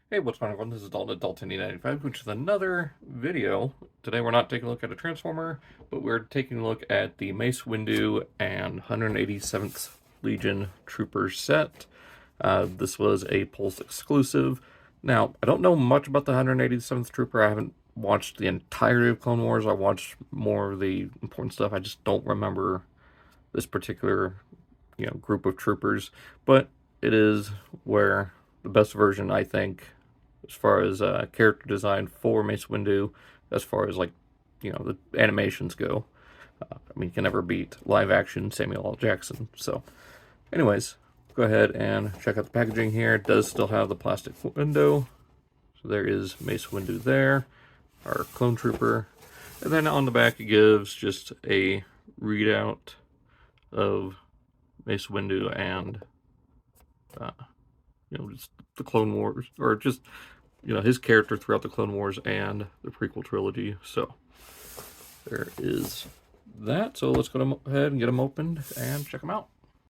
Hey, what's going on, everyone? This is Dalton at Dalton95, which is another video. Today we're not taking a look at a Transformer, but we're taking a look at the Mace Windu and 187th Legion Trooper set. This was a Pulse exclusive. Now, I don't know much about the 187th Trooper. I haven't watched the entirety of Clone Wars. I watched more of the important stuff. I just don't remember this particular, group of troopers. But it is where the best version, I think, as far as character design for Mace Windu, as far as the animations go. I mean, you can never beat live action Samuel L. Jackson. So, anyways, go ahead and check out the packaging here. It does still have the plastic window. So there is Mace Windu there, our clone trooper. And then on the back, it gives just a readout of Mace Windu and, just the Clone Wars, or just his character throughout the Clone Wars and the prequel trilogy. So there is that. So let's go ahead and get them opened and check them out. All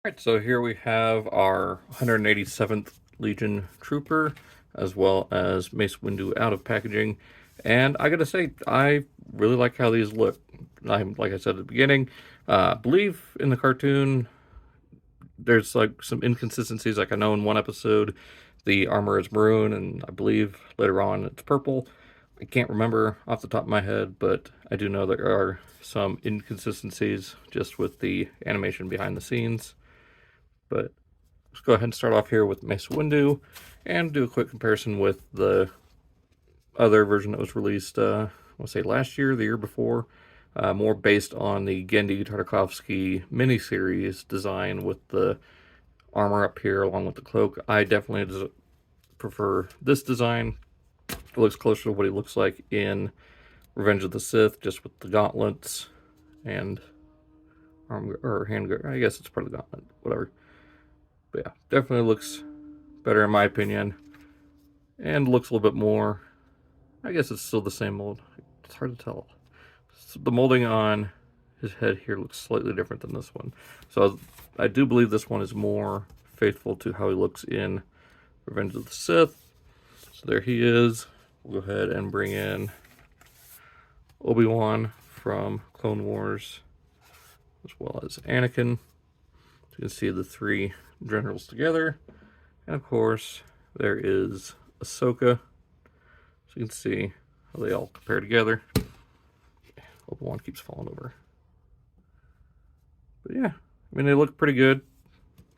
right, so here we have our 187th Legion Trooper, as well as Mace Windu out of packaging. And I gotta say, I really like how these look. Like I said at the beginning, I believe in the cartoon, there's like some inconsistencies. Like I know in one episode, the armor is maroon, and I believe later on it's purple. I can't remember off the top of my head, but I do know there are some inconsistencies just with the animation behind the scenes. But let's go ahead and start off here with Mace Windu and do a quick comparison with the other version that was released, I want to say last year, the year before. More based on the Genndy Tartakovsky miniseries design with the armor up here along with the cloak. I definitely prefer this design. It looks closer to what he looks like in Revenge of the Sith, just with the gauntlets and arm or hand. I guess it's part of the gauntlet, whatever. But yeah, definitely looks better in my opinion, and looks a little bit more. I guess it's still the same mold. It's hard to tell. So the molding on his head here looks slightly different than this one. So I do believe this one is more faithful to how he looks in Revenge of the Sith. So there he is. We'll go ahead and bring in Obi-Wan from Clone Wars, as well as Anakin. So you can see the three generals together. And of course, there is Ahsoka. So you can see how they all compare together. Obi-Wan keeps falling over. But yeah, I mean, they look pretty good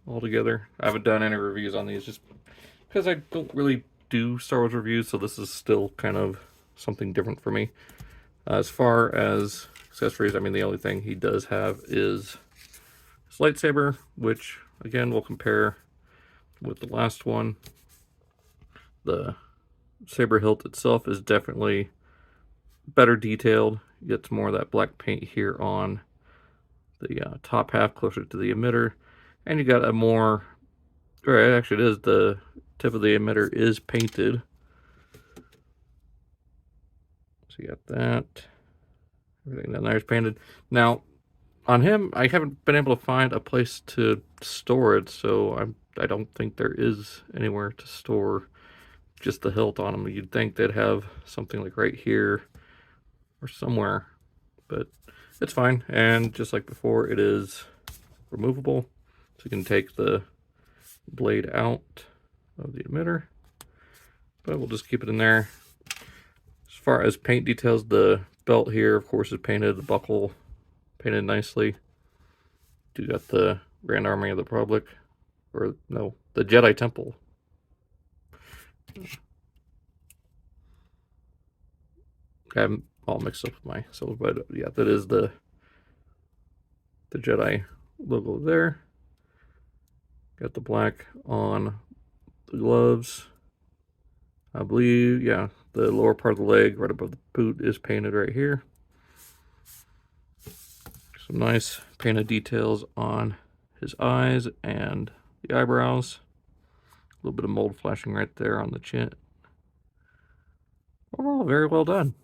all together. I haven't done any reviews on these just because I don't really do Star Wars reviews, so this is still kind of something different for me. As far as accessories, I mean, the only thing he does have is his lightsaber, which, again, we'll compare with the last one. The saber hilt itself is definitely better detailed. You get more of that black paint here on the top half closer to the emitter, and you got a more, or actually it is, the tip of the emitter is painted. So you got that. Everything down there is painted. Now, on him, I haven't been able to find a place to store it, so I don't think there is anywhere to store just the hilt on him. You'd think they'd have something like right here or somewhere, but it's fine. And just like before, it is removable, so you can take the blade out of the emitter, but we'll just keep it in there. As far as paint details, the belt here, of course, is painted. The buckle painted nicely. You got the Grand Army of the Republic, or no, the Jedi Temple. I'm all mixed up with myself, but yeah, that is the Jedi logo there. Got the black on the gloves. I believe, yeah, the lower part of the leg right above the boot is painted right here. Some nice painted details on his eyes and the eyebrows. A little bit of mold flashing right there on the chin. Overall, very well done.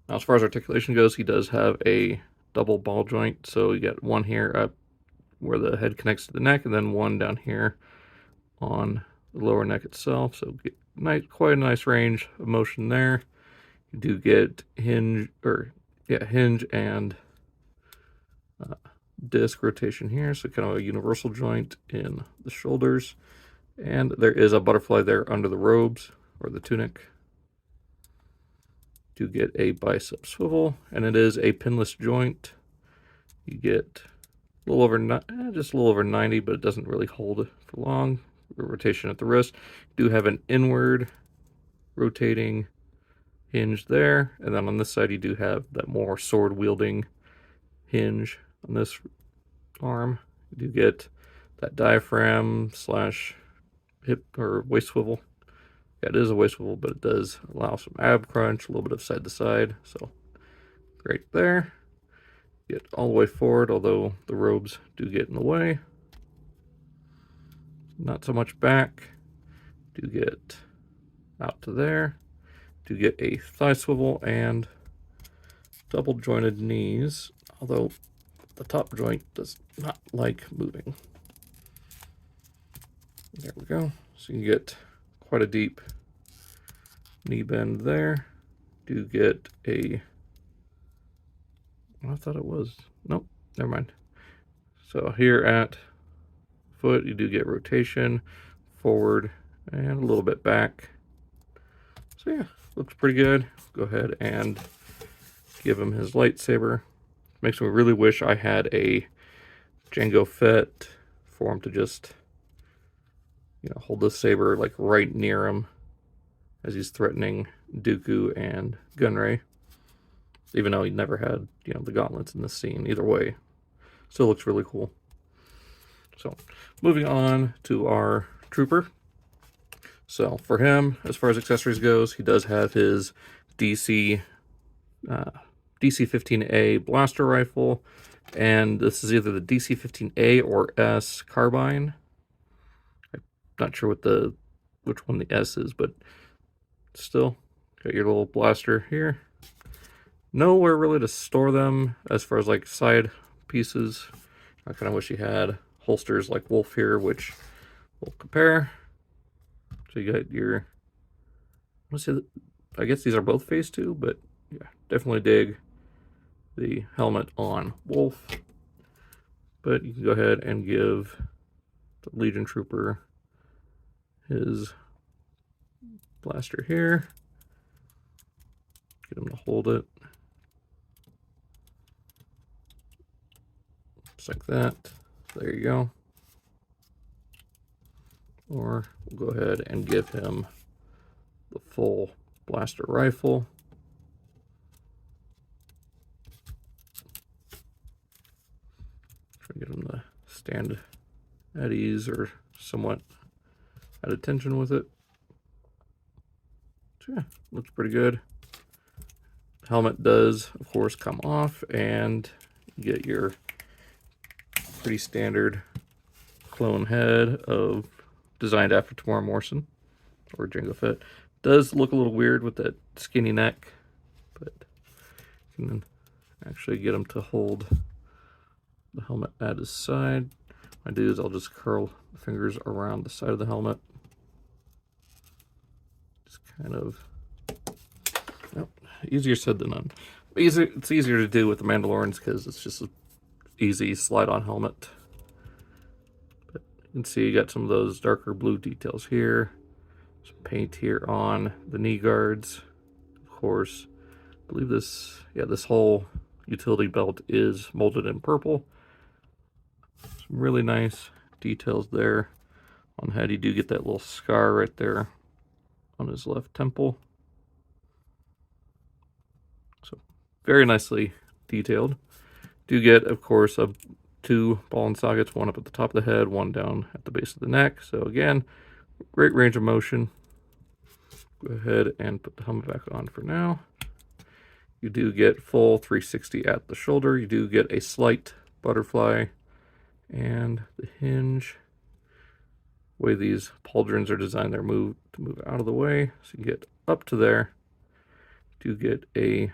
Now, as far as articulation goes, he does have a double ball joint. So you got one here up where the head connects to the neck, and then one down here on the lower neck itself, so get quite a nice range of motion there. You do get hinge and disc rotation here, so kind of a universal joint in the shoulders. And there is a butterfly there under the robes or the tunic. You get a bicep swivel, and it is a pinless joint. You get a little over just a little over 90, but it doesn't really hold for long. Rotation at the wrist. You do have an inward rotating hinge there, and then on this side you do have that more sword wielding hinge on this arm. You do get that diaphragm slash hip or waist swivel. Yeah, it is a waist swivel, but it does allow some ab crunch, a little bit of side to side, so great there. Get all the way forward, although the robes do get in the way. Not so much back. Do get out to there. Do get a thigh swivel and double jointed knees, although the top joint does not like moving. There we go. So you can get quite a deep knee bend there. Do get a, I thought it was, nope, never mind. So here at foot, you do get rotation forward and a little bit back. So yeah, looks pretty good. Go ahead and give him his lightsaber. Makes me really wish I had a Jango Fett for him to just, hold the saber like right near him as he's threatening Dooku and Gunray. Even though he never had, the gauntlets in this scene. Either way, still looks really cool. So, moving on to our trooper. So, for him, as far as accessories goes, he does have his DC-15A blaster rifle, and this is either the DC-15A or S carbine. I'm not sure which one the S is, but still, got your little blaster here. Nowhere really to store them as far as like side pieces. I kind of wish you had holsters like Wolf here, which we'll compare. So you got your, I guess these are both phase 2, but yeah, definitely dig the helmet on Wolf. But you can go ahead and give the Legion Trooper his blaster here. Get him to hold it. Just like that. There you go. Or we'll go ahead and give him the full blaster rifle. Try to get him to stand at ease or somewhat at attention with it. So yeah, looks pretty good. Helmet does, of course, come off, and you get your pretty standard clone head of designed after Tamora Morrison or Jango Fett. Does look a little weird with that skinny neck, but you can actually get him to hold the helmet at his side. What I do is I'll just curl the fingers around the side of the helmet. Just kind of, easier said than done. It's easier to do with the Mandalorians because it's just an easy slide-on helmet. But you can see you got some of those darker blue details here. Some paint here on the knee guards. Of course, I believe this whole utility belt is molded in purple. Some really nice details there. On the head, you do get that little scar right there on his left temple. So very nicely detailed. Do get, of course, two ball and sockets, one up at the top of the head, one down at the base of the neck. So again, great range of motion. Go ahead and put the helmet back on for now. You do get full 360 at the shoulder. You do get a slight butterfly and the hinge. The way these pauldrons are designed, they're to move out of the way. So you get up to there. You do get a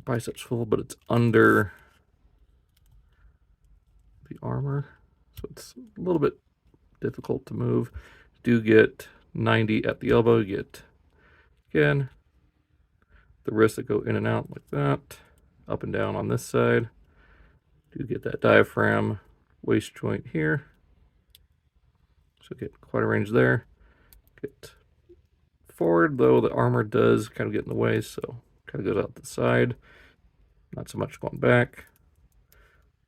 bicep swivel, but it's under the armor. So it's a little bit difficult to move. Do get 90 at the elbow. You get, again, the wrists that go in and out like that. Up and down on this side. Do get that diaphragm waist joint here. So get quite a range there. Get forward, though the armor does kind of get in the way, so kind of goes out the side. Not so much going back.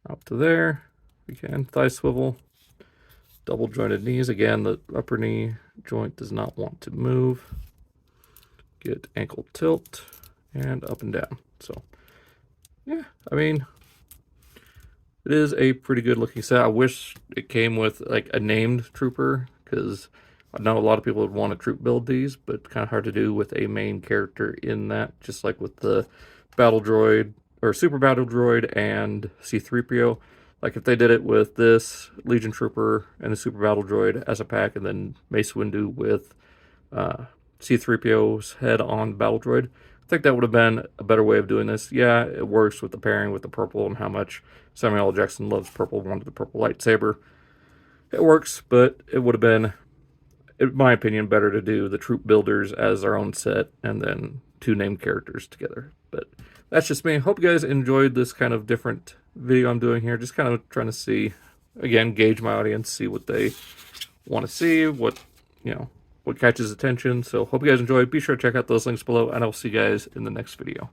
Up to there. Again, thigh swivel. Double jointed knees. Again, the upper knee joint does not want to move. Get ankle tilt and up and down. So, yeah, I mean, it is a pretty good looking set. I wish it came with like a named trooper, because I know a lot of people would want to troop build these, but kind of hard to do with a main character in that, just like with the battle droid or super battle droid and C-3PO. Like if they did it with this Legion Trooper and the super battle droid as a pack, and then Mace Windu with C-3PO's head on battle droid, I think that would have been a better way of doing this. Yeah, it works with the pairing with the purple and how much Samuel L. Jackson loves purple, wanted the purple lightsaber. It works, but it would have been, in my opinion, better to do the troop builders as their own set and then two named characters together. But that's just me. Hope you guys enjoyed this kind of different video I'm doing here. Just kind of trying to see, again, gauge my audience, see what they want to see, what, you know, what catches attention. So hope you guys enjoy. Be sure to check out those links below, and I'll see you guys in the next video.